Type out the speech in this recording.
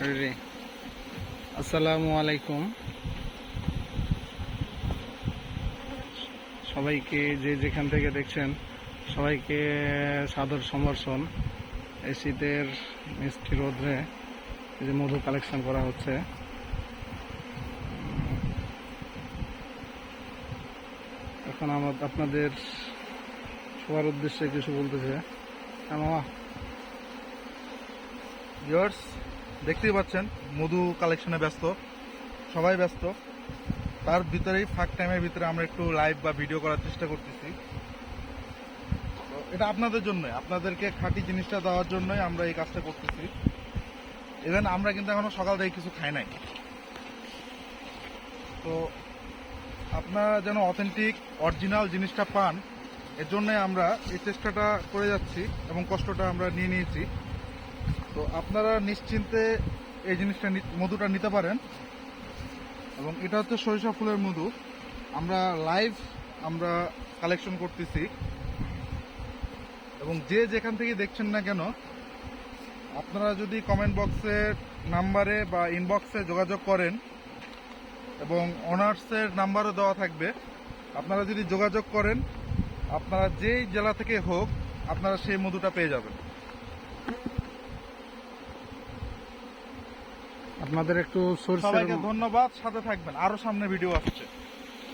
রে আসসালামু আলাইকুম সবাইকে, যে যেখান থেকে দেখছেন সবাইকে সাদর সম্ভাষণ। এই শীতের মিষ্টি রোদ্রে এই যে মধু কালেকশন করা হচ্ছে। এখন আপনাদের সবার উদ্দেশ্যে কিছু বলতেছে। হ্যাঁ মামা, ভিউয়ার্স দেখতেই পাচ্ছেন মধু কালেকশনে ব্যস্ত, সবাই ব্যস্ত। তার ভিতরেই ফাঁক টাইমের ভিতরে আমরা একটু লাইভ বা ভিডিও করার চেষ্টা করতেছি। তো এটা আপনাদের জন্যই, আপনাদেরকে খাঁটি জিনিসটা দেওয়ার জন্যই আমরা এই কাজটা করতেছি। ইভেন আমরা কিন্তু এখনো সকাল থেকে কিছু খাই নাই। তো আপনারা যেন অথেন্টিক অরিজিনাল জিনিসটা পান, এর জন্যই আমরা এই চেষ্টাটা করে যাচ্ছি এবং কষ্টটা আমরা নিয়ে নিয়েছি। তো আপনারা নিশ্চিন্তে এই জিনিসটা মধুটা নিতে পারেন। এবং এটা হচ্ছে সরিষা ফুলের মধু। আমরা লাইভ কালেকশন করতেছি, এবং যে যেখান থেকে দেখছেন না কেন, আপনারা যদি কমেন্ট বক্সের নাম্বারে বা ইনবক্সে যোগাযোগ করেন, এবং অনার্সের নাম্বারও দেওয়া থাকবে, আপনারা যদি যোগাযোগ করেন, আপনারা যেই জেলা থেকে হোক আপনারা সেই মধুটা পেয়ে যাবেন। আপনাদের একটু সবাইকে ধন্যবাদ, সাথে থাকবেন, আরো সামনে ভিডিও আসছে।